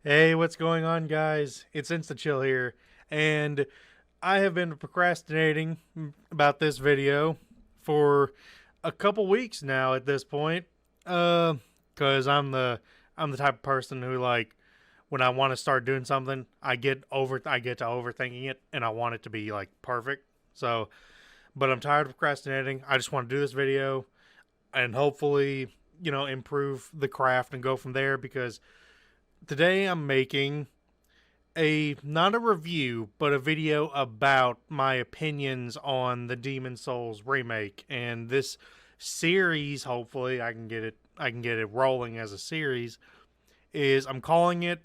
Hey, what's going on, guys? It's InstaChill here, and I have been procrastinating about this video for a couple weeks now at this point. Because I'm the type of person who, like, when I want to start doing something, I get to overthinking it, and I want it to be like perfect. So, but I'm tired of procrastinating. I just want to do this video and hopefully, improve the craft and go from there because today I'm making a not a review, but a video about my opinions on the Demon Souls remake. And this series, hopefully I can get it rolling as a series, is I'm calling it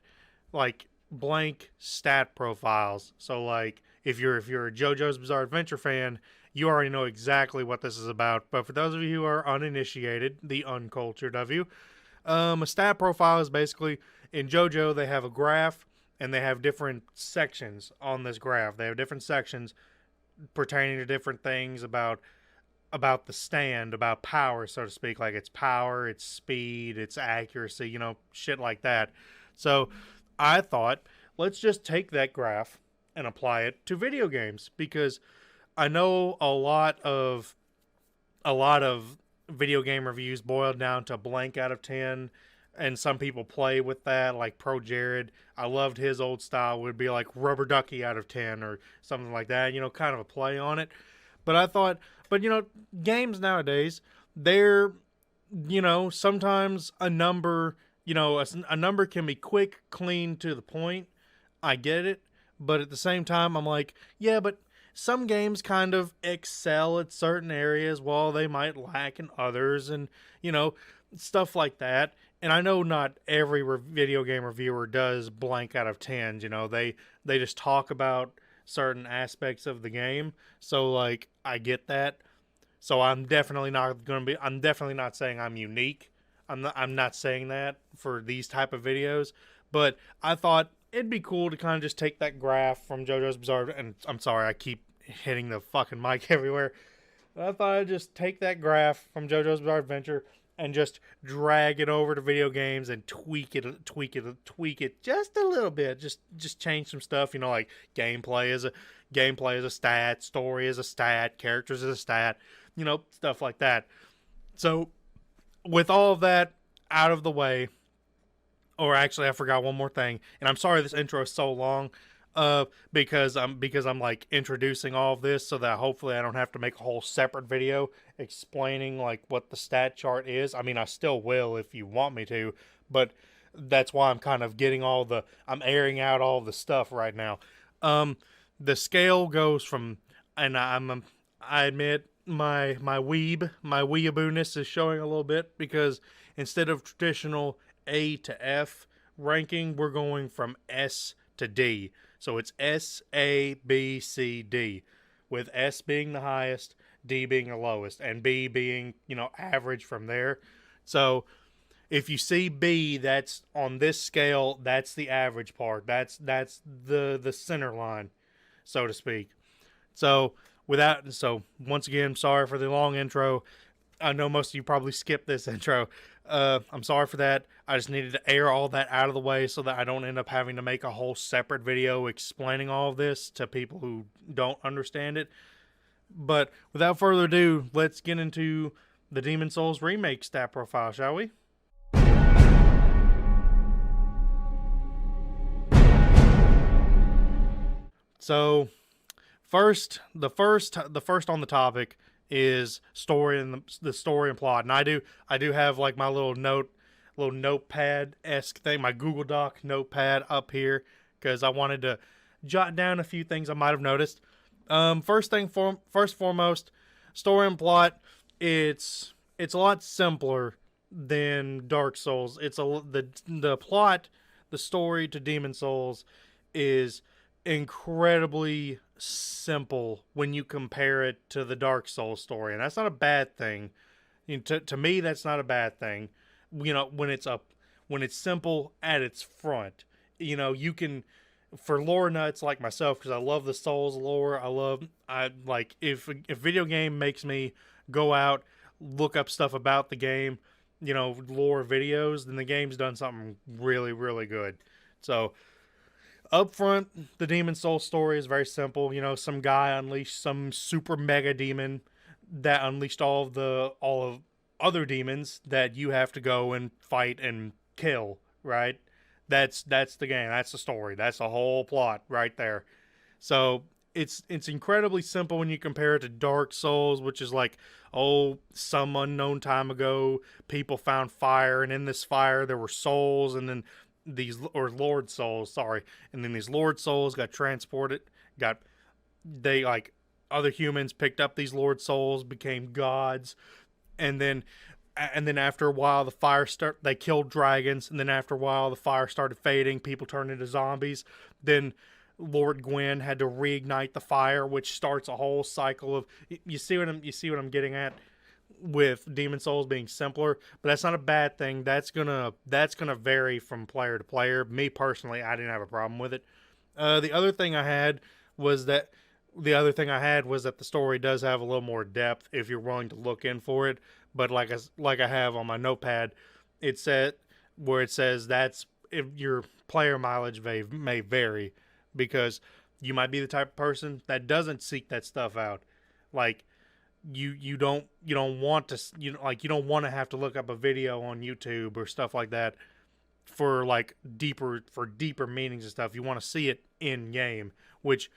like blank stat profiles. So like if you're a JoJo's Bizarre Adventure fan, you already know exactly what this is about. But for those of you who are uninitiated, the uncultured of you, a stat profile is basically in JoJo they have a graph and they have different sections on this graph. They have different sections pertaining to different things about the stand, about power, so to speak, like its power, its speed, its accuracy, shit like that. So I thought, let's just take that graph and apply it to video games because I know a lot of video game reviews boil down to blank out of 10, and some people play with that, like Pro Jared. I loved his old style, would be like rubber ducky out of 10 or something like that, kind of a play on it. But I thought, but games nowadays, they're, sometimes a number, a number can be quick, clean, to the point. I get it. But at the same time, I'm like, yeah, but some games kind of excel at certain areas while they might lack in others, and, stuff like that. And I know not every video game reviewer does blank out of tens. They just talk about certain aspects of the game. So like I get that. So I'm definitely not saying I'm unique. I'm not saying that for these type of videos, but I thought it'd be cool to kind of just take that graph from JoJo's Bizarre, and I'm sorry I keep hitting the fucking mic everywhere. But I thought I'd just take that graph from JoJo's Bizarre Adventure and just drag it over to video games and tweak it just a little bit. Just change some stuff, like gameplay is a stat, story is a stat, characters is a stat, stuff like that. So with all of that out of the way, or actually I forgot one more thing, and I'm sorry this intro is so long, because I'm like introducing all of this so that hopefully I don't have to make a whole separate video explaining like what the stat chart is. I mean, I still will if you want me to, but that's why I'm kind of I'm airing out all the stuff right now. Um, the scale goes from, and I admit my weeabooness is showing a little bit because instead of traditional A to F ranking, we're going from S to D. So it's S, A, B, C, D, with S being the highest, D being the lowest, and B being, average from there. So if you see B, that's on this scale, that's the average part. That's the center line, so to speak. So so once again, sorry for the long intro. I know most of you probably skipped this intro. I'm sorry for that. I just needed to air all that out of the way so that I don't end up having to make a whole separate video explaining all of this to people who don't understand it. But without further ado, let's get into the Demon Souls remake stat profile, shall we? So the first on the topic is story and the story and plot. And I do have like my little notepad esque thing, my Google Doc notepad up here because I wanted to jot down a few things I might have noticed. First foremost, story and plot. It's a lot simpler than Dark Souls. The plot, the story to Demon Souls is incredibly simple when you compare it to the Dark Souls story, and that's not a bad thing. To me, that's not a bad thing. When it's simple at its front. You can, for lore nuts like myself, because I love the Souls lore. I like if video game makes me go out look up stuff about the game, lore videos, then the game's done something really really good. So up front, the Demon Soul story is very simple. You know, some guy unleashed some super mega demon that unleashed all of other demons that you have to go and fight and kill, right? That's the game. That's the story. That's the whole plot right there. So it's incredibly simple when you compare it to Dark Souls, which is like, oh, some unknown time ago, people found fire, and in this fire there were souls, and then these or Lord souls, sorry, and then these Lord souls got transported, got they like other humans picked up these Lord souls, became gods, and then after a while they killed dragons, and then after a while the fire started fading, people turned into zombies. Then Lord Gwyn had to reignite the fire, which starts a whole cycle of you see what I'm getting at with Demon Souls being simpler, but that's not a bad thing. That's gonna vary from player to player. Me personally, I didn't have a problem with it. The other thing I had was that the story does have a little more depth if you're willing to look in for it. But like I have on my notepad, it said where it says that's if your player mileage may vary, because you might be the type of person that doesn't seek that stuff out. Like you don't want to you don't want to have to look up a video on YouTube or stuff like that for deeper meanings and stuff. You want to see it in game, which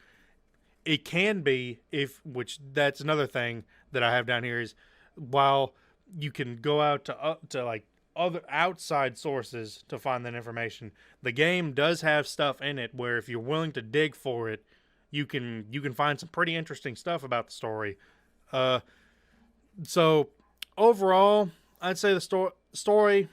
it can be if which that's another thing that I have down here is while you can go out to like other outside sources to find that information, the game does have stuff in it where if you're willing to dig for it, you can find some pretty interesting stuff about the story. uh so overall, I'd say the story,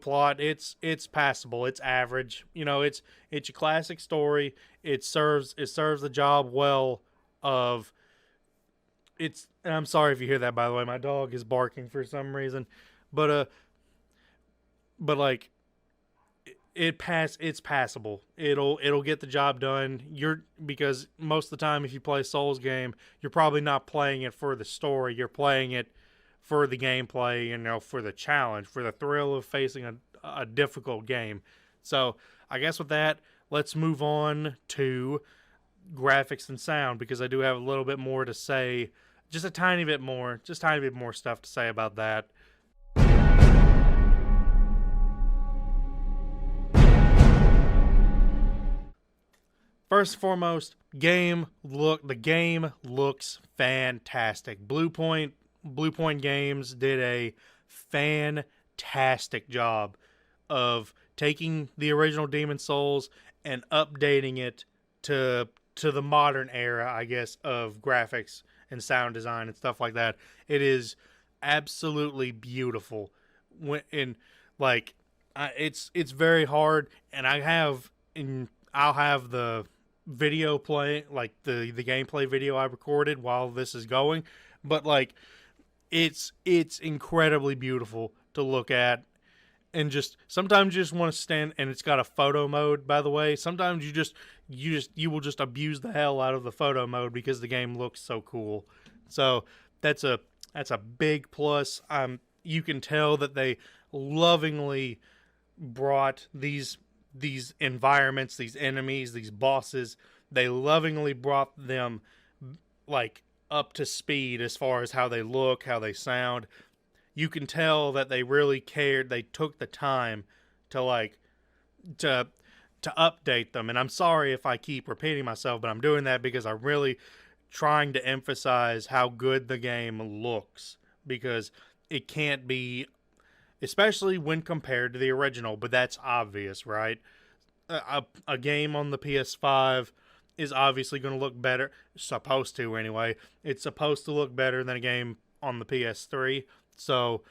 plot, it's passable, it's average. It's a classic story. It serves the job well of it's and I'm sorry if you hear that, by the way. My dog is barking for some reason. But like it's passable. It'll get the job done. Because most of the time if you play a Souls game, you're probably not playing it for the story. You're playing it for the gameplay, for the challenge, for the thrill of facing a difficult game. So I guess with that, let's move on to graphics and sound, because I do have a little bit more to say, just a tiny bit more stuff to say about that. First and foremost, the game looks fantastic. Blue Point Games did a fantastic job of taking the original Demon Souls and updating it to the modern era, I guess, of graphics and sound design and stuff like that. It is absolutely beautiful. It's very hard, and I'll have the video play, like the gameplay video I recorded while this is going, but like it's incredibly beautiful to look at. And just sometimes you just want to stand, and it's got a photo mode, by the way. Sometimes you will just abuse the hell out of the photo mode because the game looks so cool. So that's a big plus. You can tell that they lovingly brought these environments, these enemies, these bosses. They lovingly brought them like up to speed as far as how they look, how they sound. You can tell that they really cared. They took the time to to update them. And I'm sorry if I keep repeating myself, but I'm doing that because I'm really trying to emphasize how good the game looks, because it can't be, especially when compared to the original, but that's obvious, right? A game on the PS5 is obviously going to look better, supposed to anyway. It's supposed to look better than a game on the PS3. So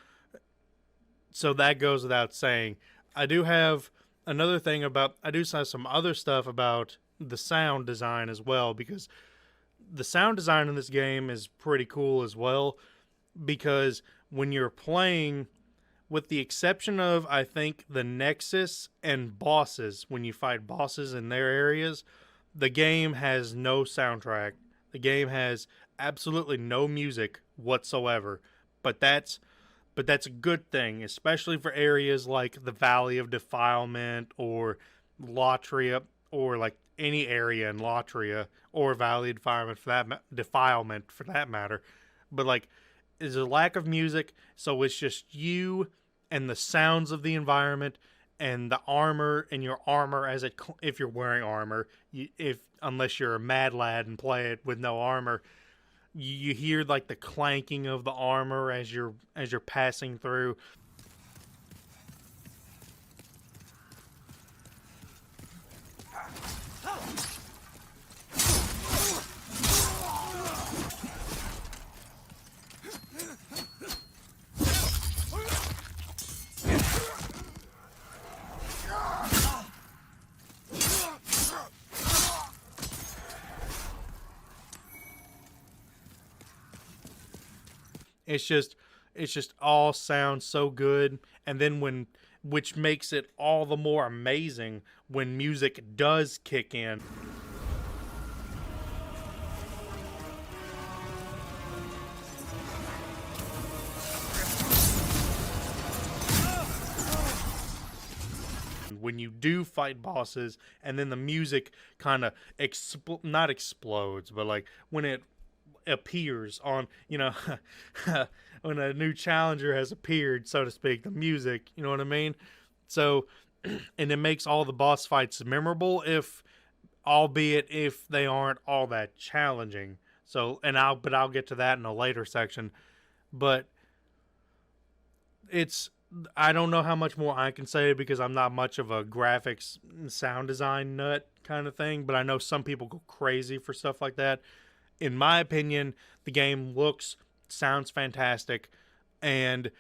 that goes without saying. I do have some other stuff about the sound design as well, because the sound design in this game is pretty cool as well, because when you're playing, with the exception of, I think, the Nexus and bosses, when you fight bosses in their areas, the game has no soundtrack. The game has absolutely no music whatsoever. But that's a good thing, especially for areas like the Valley of Defilement or Latria, or like any area in Latria, or Valley Defilement for that matter. But like, is a lack of music, so it's just you and the sounds of the environment and the armor and your armor as it, if you're wearing armor, if unless you're a mad lad and play it with no armor, you hear like the clanking of the armor as you're passing through. It's just all sounds so good, and then which makes it all the more amazing when music does kick in. When you do fight bosses, and then the music kind of not explodes, but like when it appears on, when a new challenger has appeared, so to speak, the music, you know what I mean? So, and it makes all the boss fights memorable, albeit if they aren't all that challenging. So, I'll get to that in a later section, but it's, I don't know how much more I can say because I'm not much of a graphics sound design nut kind of thing, but I know some people go crazy for stuff like that. In my opinion, the game sounds fantastic, and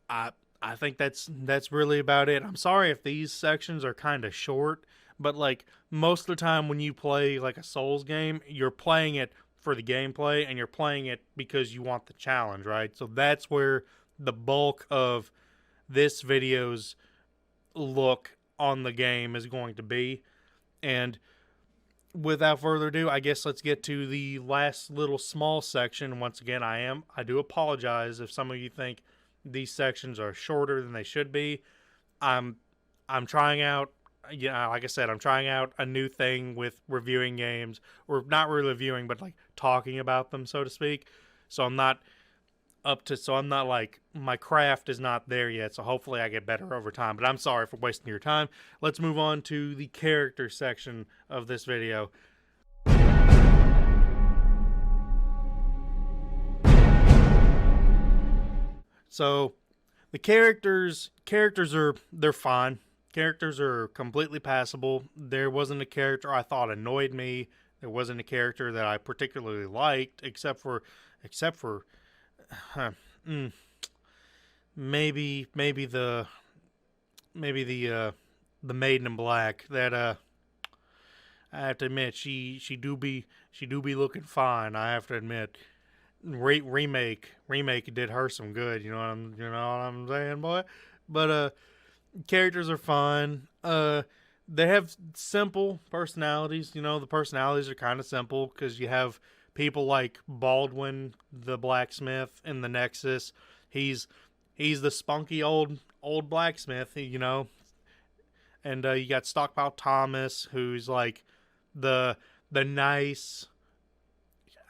I think that's really about it. I'm sorry if these sections are kind of short, but like most of the time when you play like a Souls game, you're playing it for the gameplay and you're playing it because you want the challenge, right? So that's where the bulk of this video's look on the game is going to be. And without further ado, I guess let's get to the last little small section. Once again, I do apologize if some of you think these sections are shorter than they should be. I'm trying out, like I said, I'm trying out a new thing with reviewing games, or not really reviewing, but like talking about them, so to speak. So I'm not like, my craft is not there yet, so hopefully I get better over time. But I'm sorry for wasting your time. Let's move on to the character section of this video. So the characters they're fine. Characters are completely passable. There wasn't a character I thought annoyed me. There wasn't a character that I particularly liked, except for huh, maybe the maiden in black. That I have to admit, she do be looking fine. I have to admit, remake did her some good. You know what I'm saying, boy. But characters are fun. They have simple personalities. You know, the personalities are kind of simple because you have people like Baldwin the blacksmith in the Nexus. He's the spunky old blacksmith, you know. And you got Stockpile Thomas, who's like the nice,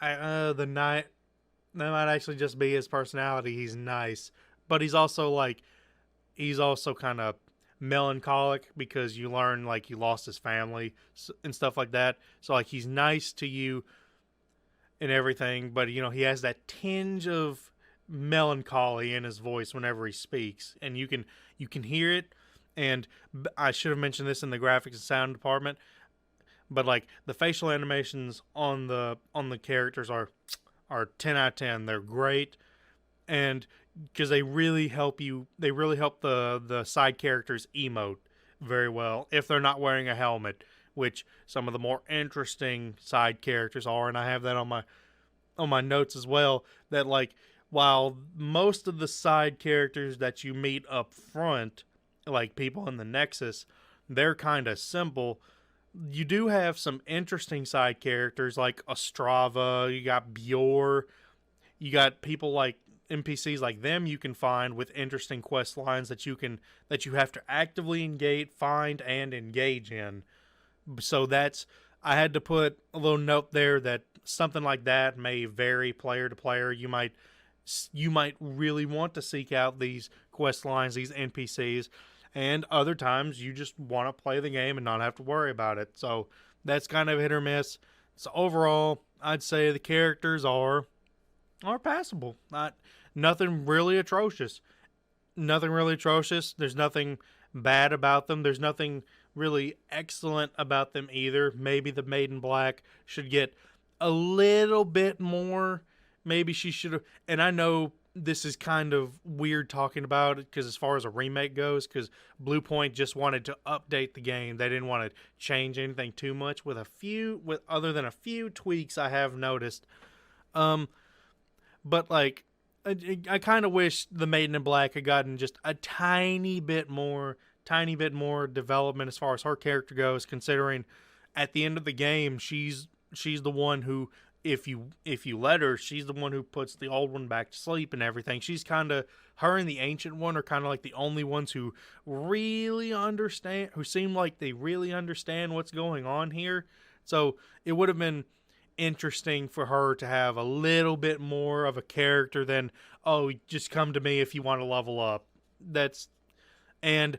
the night. That might actually just be his personality. He's nice, but he's also kind of melancholic because you learn like he lost his family and stuff like that. So like he's nice to you and everything, but you know, he has that tinge of melancholy in his voice whenever he speaks, and you can hear it. And I should have mentioned this in the graphics and sound department, but like the facial animations on the characters are 10 out of 10. They're great, and because they really help the side characters emote very well if they're not wearing a helmet, which some of the more interesting side characters are. And I have that on my notes as well, that like while most of the side characters that you meet up front, like people in the Nexus, they're kind of simple, you do have some interesting side characters like Ostrava, you got Bjor, you got people like NPCs like them you can find with interesting quest lines that you have to actively find and engage in. So I had to put a little note there that something like that may vary player to player. You might really want to seek out these quest lines, these NPCs, and other times you just want to play the game and not have to worry about it. So that's kind of hit or miss. So overall, I'd say the characters are passable. Nothing really atrocious. Nothing really atrocious. There's nothing bad about them. There's nothing really excellent about them either. Maybe the Maid in Black should get a little bit more. Maybe she should have. And I know this is kind of weird talking about it because as far as a remake goes, because Blue Point just wanted to update the game. They didn't want to change anything too much with other than a few tweaks I have noticed. But like, I kind of wish the Maiden in Black had gotten just a tiny bit more development as far as her character goes. Considering at the end of the game, she's the one who, if you let her, she's the one who puts the old one back to sleep and everything. She's kind of, her and the Ancient One are kind of like the only ones who really understand, who seem like they really understand what's going on here. So it would have been interesting for her to have a little bit more of a character than, oh, just come to me if you want to level up. That's and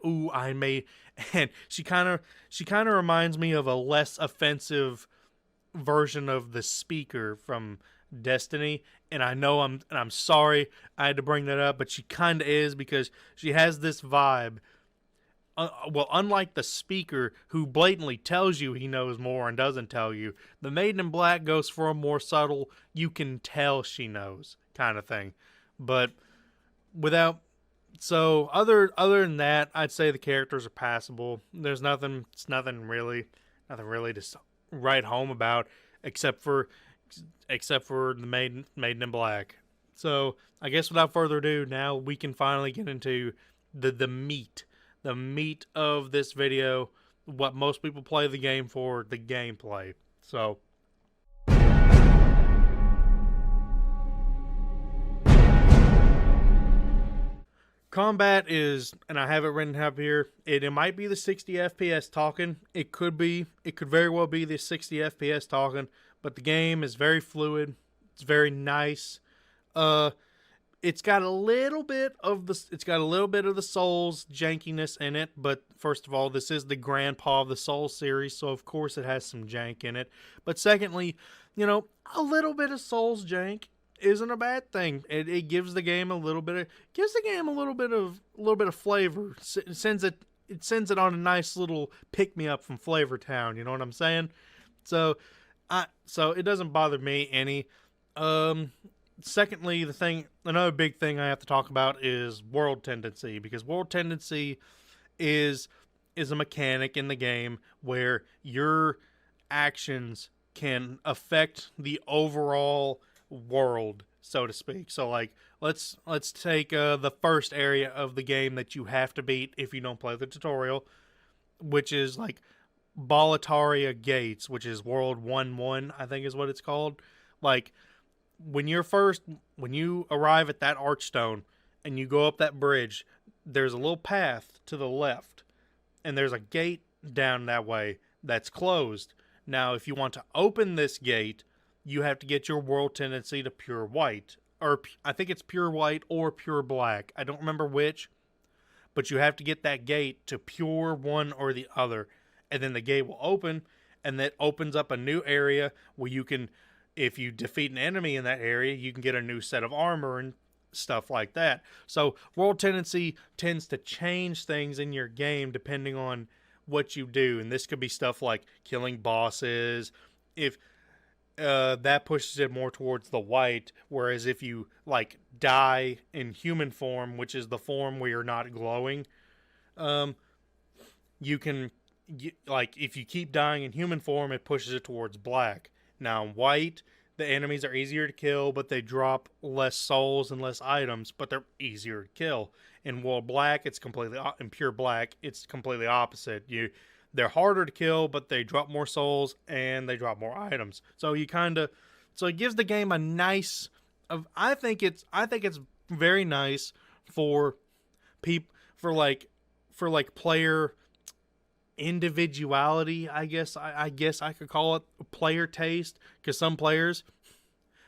ooh, I may and she kind of reminds me of a less offensive version of the Speaker from Destiny, and I'm sorry I had to bring that up, but she kind of is, because she has this vibe. Well, unlike the Speaker, who blatantly tells you he knows more and doesn't tell you, the Maiden in Black goes for a more subtle, you can tell she knows kind of thing. But without, so other than that, I'd say the characters are passable. There's nothing really to write home about, except for the Maiden in Black. So I guess without further ado, now we can finally get into the meat of this video, what most people play the game for, the gameplay. So combat is, and I have it written up here, it might be the 60 FPS talking. It could very well be the 60 FPS talking, but the game is very fluid. It's very nice. It's got a little bit of the Souls jankiness in it, but first of all, this is the grandpa of the Souls series, so of course it has some jank in it. But secondly, a little bit of Souls jank isn't a bad thing. It gives the game a little bit of flavor. It sends it on a nice little pick me up from Flavor Town. You know what I'm saying? So it doesn't bother me any. Secondly, another big thing I have to talk about is world tendency, because world tendency is a mechanic in the game where your actions can affect the overall world, so to speak. So like, let's take the first area of the game that you have to beat if you don't play the tutorial, which is like Boletaria Gates, which is World 1-1, I think is what it's called. Like, when you arrive at that archstone and you go up that bridge, there's a little path to the left, and there's a gate down that way that's closed. Now, if you want to open this gate, you have to get your world tendency to pure white, or I think it's pure white or pure black. I don't remember which, but you have to get that gate to pure one or the other, and then the gate will open, and that opens up a new area where you can, if you defeat an enemy in that area, you can get a new set of armor and stuff like that. So world tendency tends to change things in your game depending on what you do, and this could be stuff like killing bosses. If that pushes it more towards the white, whereas if you like die in human form, which is the form where you're not glowing, you can like, if you keep dying in human form, it pushes it towards black. Now in white, the enemies are easier to kill, but they drop less souls and less items, but they're easier to kill. In world black, in pure black, it's completely opposite. They're harder to kill, but they drop more souls and they drop more items. So it gives the game a nice I think it's very nice for for player individuality. I guess I could call it player taste, because some players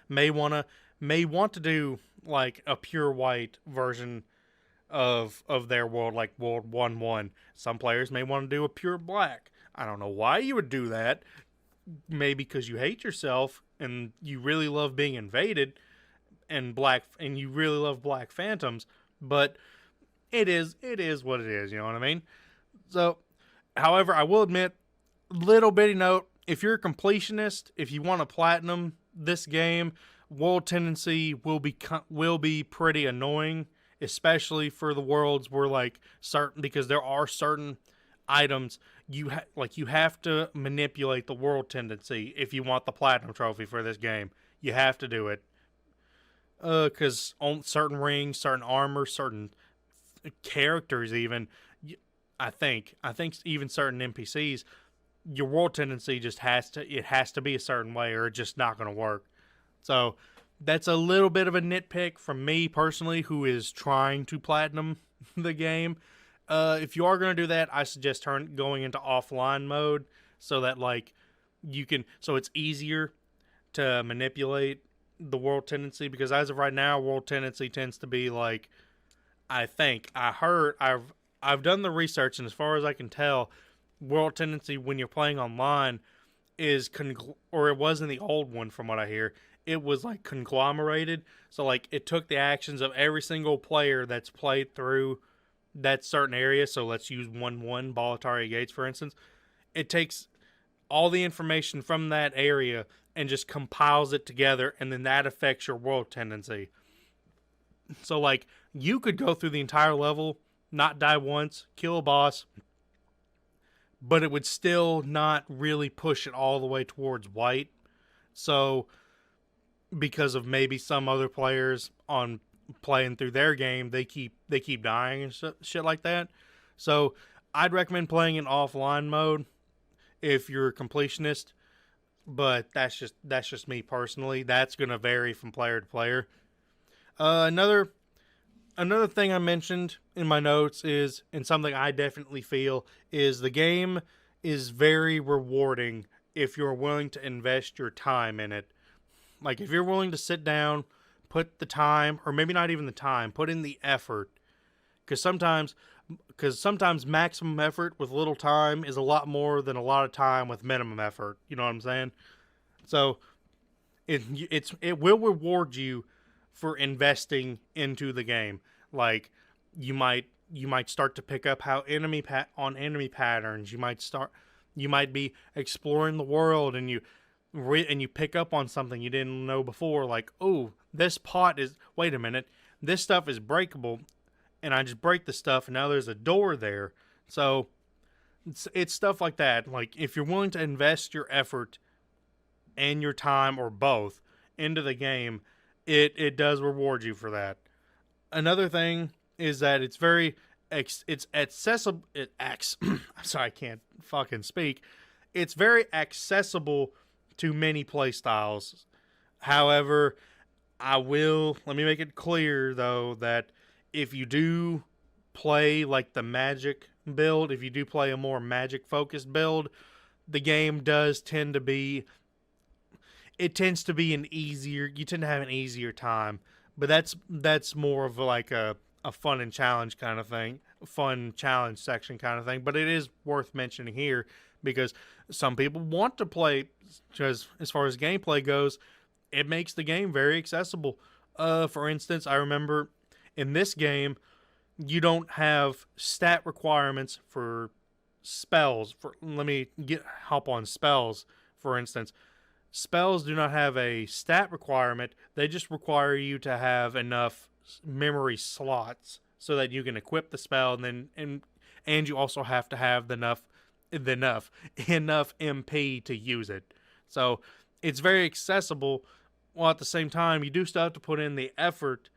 may want to do like a pure white version of their world, like World 1-1. Some players may want to do a pure black. I don't know why you would do that. Maybe because you hate yourself and you really love being invaded, and you really love Black Phantoms, but it is what it is, you know what I mean? So, however, I will admit, little bitty note, if you're a completionist, if you want to platinum this game, world tendency will be pretty annoying, especially for the worlds where like certain because there are certain items you have to manipulate the world tendency if you want the platinum trophy for this game. You have to do it because on certain rings, certain armor, certain characters, even I think even certain NPCs, your world tendency just has to be a certain way, or it's just not going to work. So that's a little bit of a nitpick from me personally, who is trying to platinum the game. If you are going to do that, I suggest going into offline mode, so that like so it's easier to manipulate the world tendency, because as of right now, world tendency tends to be like, I've done the research, and as far as I can tell, world tendency when you're playing online or it was in the old one from what I hear, it was like conglomerated. So like it took the actions of every single player that's played through that certain area. So let's use 1-1 Boletaria Gates, for instance. It takes all the information from that area and just compiles it together, and then that affects your world tendency. So like you could go through the entire level, not die once, kill a boss, but it would still not really push it all the way towards white. So because of maybe some other players on playing through their game, they keep dying and shit like that. So I'd recommend playing in offline mode if you're a completionist, but that's just me personally. That's gonna vary from player to player. Another thing I mentioned in my notes is, and something I definitely feel, is the game is very rewarding if you're willing to invest your time in it. Like if you're willing to sit down, put the time, or maybe not even the time, put in the effort. Because sometimes maximum effort with little time is a lot more than a lot of time with minimum effort. You know what I'm saying? So it will reward you for investing into the game. Like you might start to pick up how enemy patterns. You might be exploring the world, and you pick up on something you didn't know before. Like, oh, wait a minute, this stuff is breakable, and I just break the stuff, and now there's a door there. So it's stuff like that. Like if you're willing to invest your effort and your time, or both, into the game, it does reward you for that. Another thing is that it's very it's accessible. I'm sorry, I can't fucking speak. It's very accessible to many play styles. However, let me make it clear though that if you do play like the magic build, if you do play a more magic focused build, the game tends to be you tend to have an easier time. But that's more of like a fun and challenge kind of thing, fun challenge section kind of thing. But it is worth mentioning here because some people want to play, because as far as gameplay goes, it makes the game very accessible. For instance, I remember in this game, you don't have stat requirements for spells. Let me hop on spells, for instance. Spells do not have a stat requirement. They just require you to have enough memory slots so that you can equip the spell, and you also have to have enough MP to use it. So it's very accessible, while at the same time you do still have to put in the effort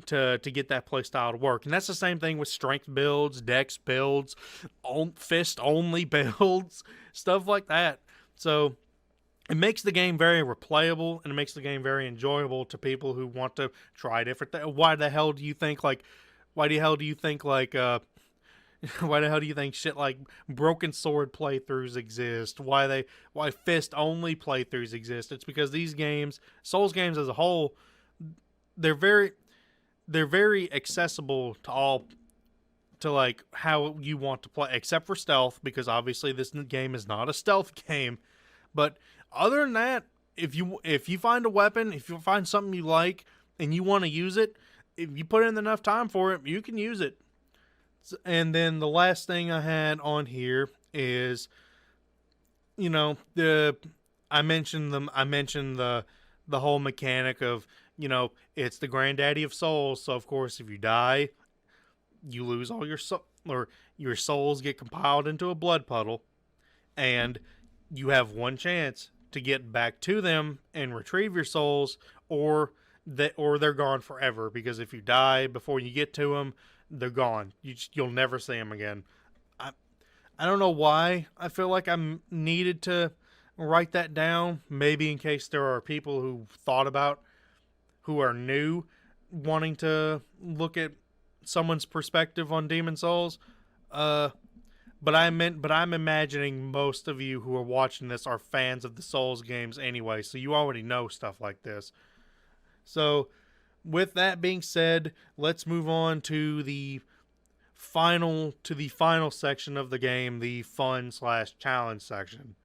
to get that playstyle to work. And that's the same thing with strength builds, dex builds, fist only builds, stuff like that. So it makes the game very replayable, and it makes the game very enjoyable to people who want to try different things. Why the hell do you think like why the hell do you think like why the hell do you think shit like broken sword playthroughs exist? Why fist only playthroughs exist? It's because these games, Souls games as a whole, they're very they're very accessible to all, to like how you want to play, except for stealth, because obviously this game is not a stealth game. But other than that, if you find a weapon, if you find something you like and you want to use it, if you put in enough time for it, you can use it. And then the last thing I had on here is, the I mentioned the whole mechanic of, it's the granddaddy of souls. So of course, if you die, you lose all your or your souls get compiled into a blood puddle, and you have one chance to get back to them and retrieve your souls, or they're gone forever. Because if you die before you get to them, they're gone. You'll never see them again. I I don't know why I feel like I'm needed to write that down. Maybe in case there are people who are new, wanting to look at someone's perspective on Demon Souls. Uh, but I'm imagining most of you who are watching this are fans of the Souls games anyway, so you already know stuff like this. So, with that being said, let's move on to the final section of the game, the fun/challenge section.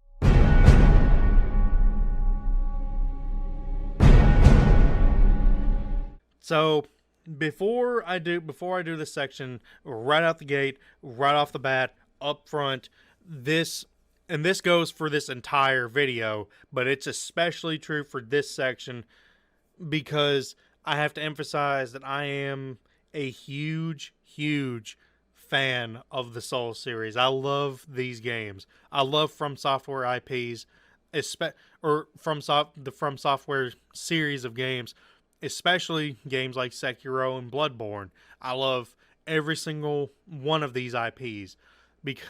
So, before I do this section, right out the gate, right off the bat, up front, this goes for this entire video, but it's especially true for this section, because I have to emphasize that I am a huge, huge fan of the Soul series. I love these games. I love From Software IPs, or the From Software series of games, especially games like Sekiro and Bloodborne. I love every single one of these IPs. Because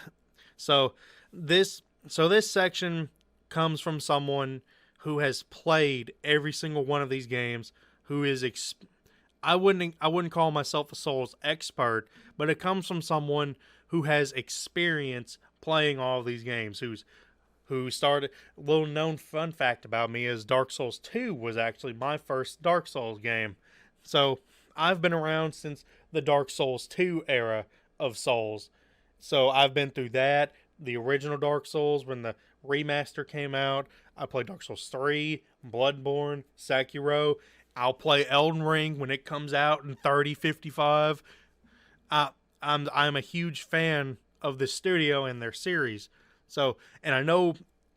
this section comes from someone who has played every single one of these games, who is I wouldn't call myself a Souls expert, but it comes from someone who has experience playing all of these games, who started. A little known fun fact about me is Dark Souls 2 was actually my first Dark Souls game. So I've been around since the Dark Souls 2 era of Souls. So I've been through that, the original Dark Souls when the remaster came out. I played Dark Souls 3, Bloodborne, Sekiro. I'll play Elden Ring when it comes out in 3055. I'm a huge fan of this studio and their series. So, and I know,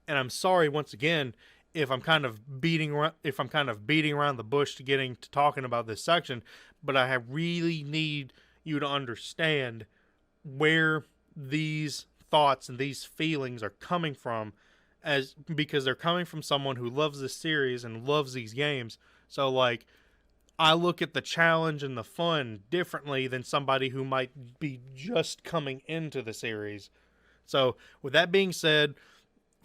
and I'm sorry once again if I'm kind of beating around the bush to getting to talking about this section, but I really need you to understand where these thoughts and these feelings are coming from, because they're coming from someone who loves this series and loves these games. So like, I look at the challenge and the fun differently than somebody who might be just coming into the series. So with that being said,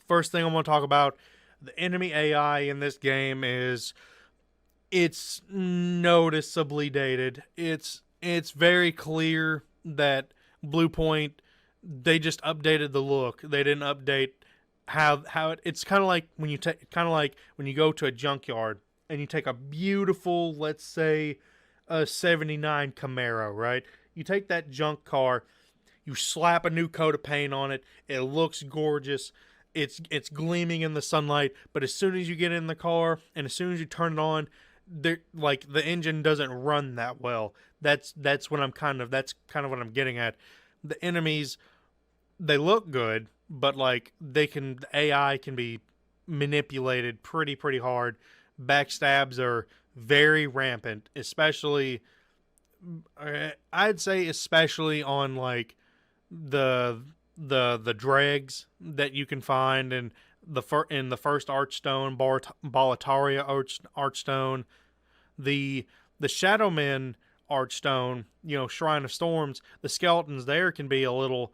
first thing I want to talk about, the enemy AI in this game it's noticeably dated. It's very clear that Blue Point, they just updated the look. They didn't update it's kind of like when you go to a junkyard and you take a beautiful, let's say, a 79 Camaro, right? You take that junk car, you slap a new coat of paint on it, it looks gorgeous, it's gleaming in the sunlight, but as soon as you get in the car and as soon as you turn it on, like the engine doesn't run that well. That's kind of what I'm getting at. The enemies, they look good, but like the AI can be manipulated pretty hard. Backstabs are very rampant, especially I'd say especially on like the dregs that you can find in the first Archstone, Boletaria Archstone, the Shadowmen Archstone, Shrine of Storms. The skeletons there can be a little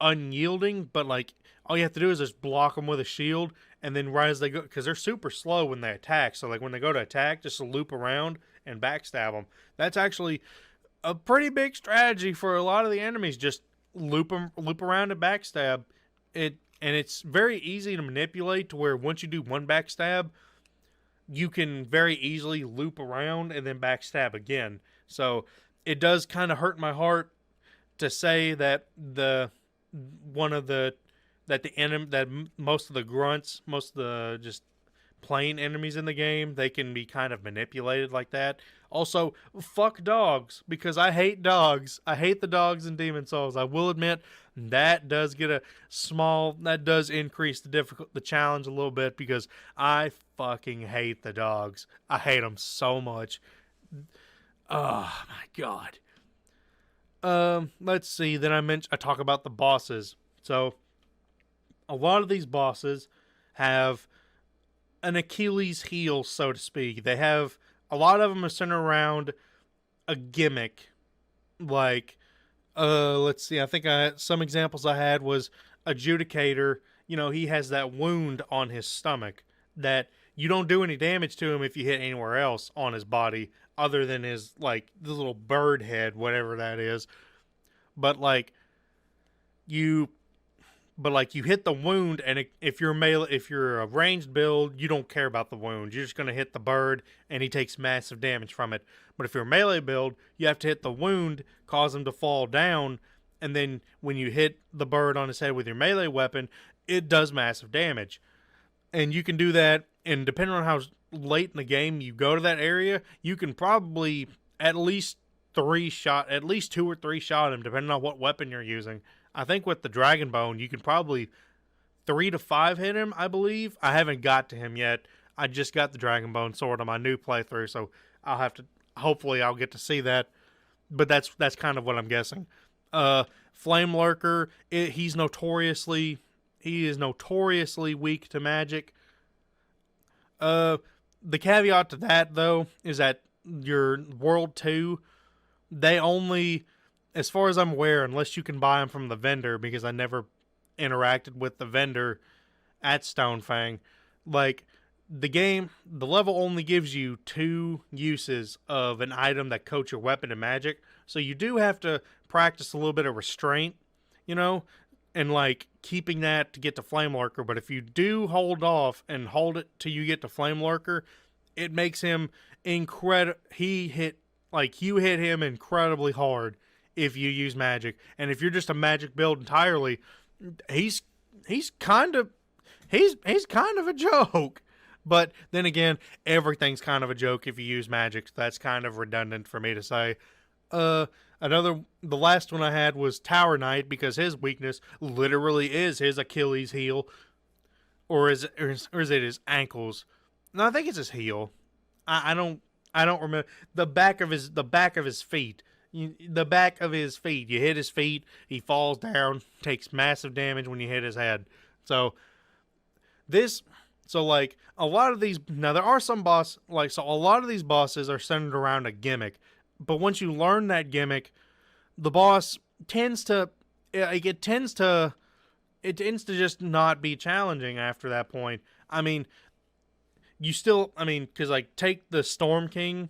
unyielding, but like all you have to do is just block them with a shield, and then right as they go, because they're super slow when they attack. So like when they go to attack, just loop around and backstab them. That's actually a pretty big strategy for a lot of the enemies. Just loop around and backstab it, and it's very easy to manipulate to where once you do one backstab, you can very easily loop around and then backstab again. So it does kind of hurt my heart to say that most of the grunts, most of the just plain enemies in the game, they can be kind of manipulated like that. Also, fuck dogs, because I hate dogs. I hate the dogs in Demon Souls. I will admit that does increase the challenge a little bit, because I fucking hate the dogs. I hate them so much. Oh my god. Let's see. Then I talk about the bosses. So a lot of these bosses have an Achilles heel, so to speak. They have a lot of them are centered around a gimmick. Like, let's see. I think some examples I had was Adjudicator. You know, he has that wound on his stomach that you don't do any damage to him if you hit anywhere else on his body other than his, like, the little bird head, whatever that is. But like you hit the wound, and if you're a ranged build, you don't care about the wound. You're just going to hit the bird, and he takes massive damage from it. But if you're a melee build, you have to hit the wound, cause him to fall down, and then when you hit the bird on his head with your melee weapon, it does massive damage. And you can do that, and depending on how late in the game you go to that area, you can probably at least 2 or 3 shot him, depending on what weapon you're using. I think with the Dragon Bone, you can probably 3 to 5 hit him, I believe. I haven't got to him yet. I just got the Dragon Bone sword on my new playthrough, so hopefully I'll get to see that. But that's kind of what I'm guessing. Flame Lurker, he is notoriously weak to magic. The caveat to that, though, is that your World 2, they only, as far as I'm aware, unless you can buy them from the vendor, because I never interacted with the vendor at Stonefang, like, the level only gives you 2 uses of an item that coats your weapon to magic, so you do have to practice a little bit of restraint, you know, and like keeping that to get to Flame Lurker. But if you do hold off and hold it till you get to Flame Lurker, it makes him incredible. You hit him incredibly hard if you use magic. And if you're just a magic build entirely, he's kind of a joke. But then again, everything's kind of a joke if you use magic. So that's kind of redundant for me to say. The last one I had was Tower Knight, because his weakness literally is his Achilles heel, or is it his ankles? No, I think it's his heel. I don't remember the back of his feet. The back of his feet. You hit his feet, he falls down, takes massive damage when you hit his head. So like a lot of these, now there are some a lot of these bosses are centered around a gimmick. But once you learn that gimmick, the boss tends to just not be challenging after that point. I mean, because like take the Storm King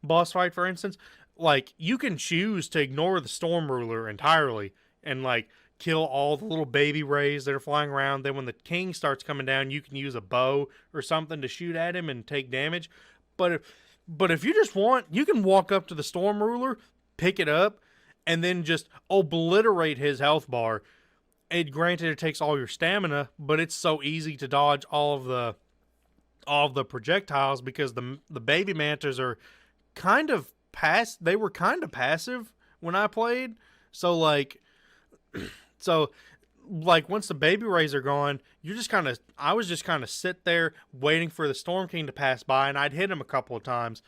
boss fight, for instance, like you can choose to ignore the Storm Ruler entirely and like kill all the little baby rays that are flying around. Then when the king starts coming down, you can use a bow or something to shoot at him and take damage. But if you just want, you can walk up to the Storm Ruler, pick it up, and then just obliterate his health bar. Granted, it takes all your stamina, but it's so easy to dodge all of the projectiles, because the baby mantas are kind of they were kind of passive when I played. So like once the baby rays are gone, I was just kind of sit there waiting for the Storm King to pass by, and I'd hit him a couple of times.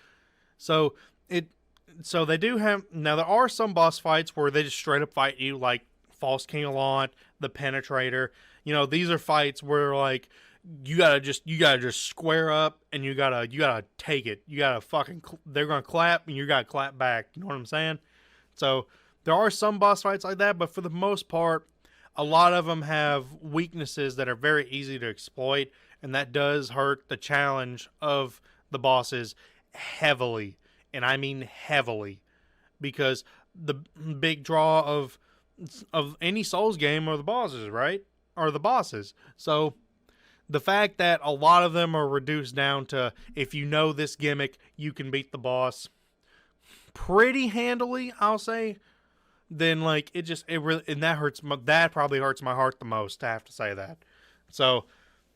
So they do have, now there are some boss fights where they just straight up fight you, like False King Allant, the Penetrator. You know, these are fights where like you gotta just square up, and you gotta take it. They're gonna clap, and you gotta clap back. You know what I'm saying? So there are some boss fights like that, but for the most part, a lot of them have weaknesses that are very easy to exploit, and that does hurt the challenge of the bosses heavily, and I mean heavily, because the big draw of any Souls game are the bosses, right? Are the bosses. So the fact that a lot of them are reduced down to, if you know this gimmick, you can beat the boss pretty handily, I'll say, then like it really, and that probably hurts my heart the most to have to say that. So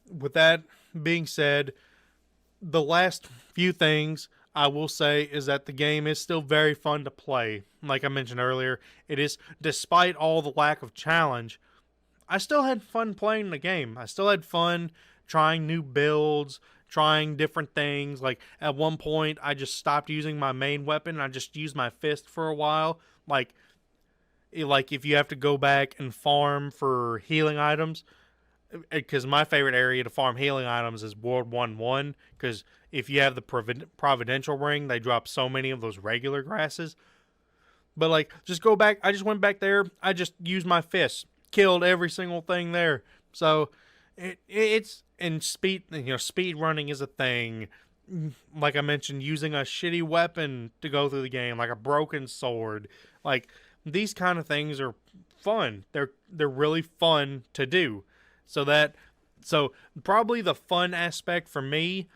with that being said, the last few things I will say is that the game is still very fun to play. Like I mentioned earlier, it is, despite all the lack of challenge, I still had fun playing the game. I still had fun trying new builds, trying different things. Like at one point, I just stopped using my main weapon and I just used my fist for a while. Like if you have to go back and farm for healing items, because my favorite area to farm healing items is World 1-1, because if you have the Providential Ring, they drop so many of those regular grasses. But like, just go back, I just went back there, I just used my fist, killed every single thing there. So it's, and speed running is a thing. Like I mentioned, using a shitty weapon to go through the game, like a broken sword. Like, these kind of things are fun. They're really fun to do. So probably the fun aspect for me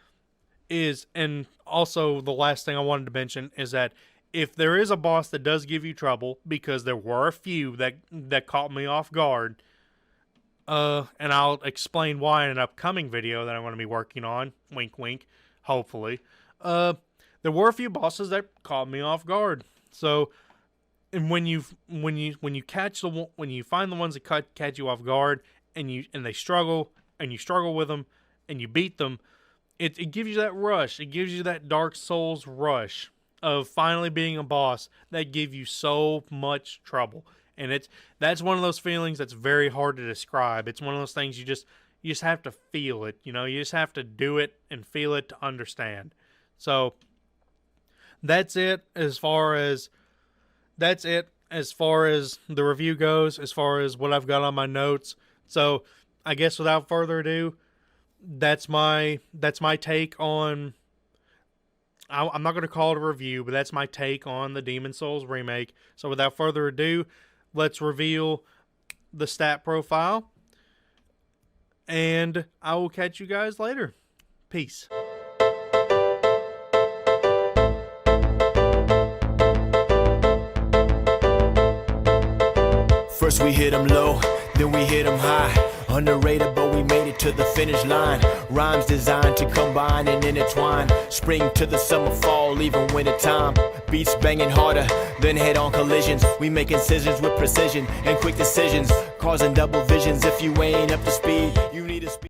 is, and also the last thing I wanted to mention is that if there is a boss that does give you trouble, because there were a few that caught me off guard, and I'll explain why in an upcoming video that I'm going to be working on, wink wink, hopefully, there were a few bosses that caught me off guard. So, and when you find the ones that catch you off guard, and they struggle, and you struggle with them, and you beat them, it gives you that rush. It gives you that Dark Souls rush of finally being a boss that give you so much trouble. And that's one of those feelings that's very hard to describe. It's one of those things you just have to feel it. You just have to do it and feel it to understand. So that's it as far as the review goes, as far as what I've got on my notes. So I guess without further ado, that's my take on, I'm not going to call it a review, but that's my take on the Demon's Souls remake. So without further ado, let's reveal the stat profile, and I will catch you guys later. Peace. First we hit 'em low, then we hit 'em high. Underrated, but we made it to the finish line. Rhymes designed to combine and intertwine. Spring to the summer, fall, even winter time. Beats banging harder than head-on collisions. We make incisions with precision and quick decisions, causing double visions. If you ain't up to speed, you need a speed.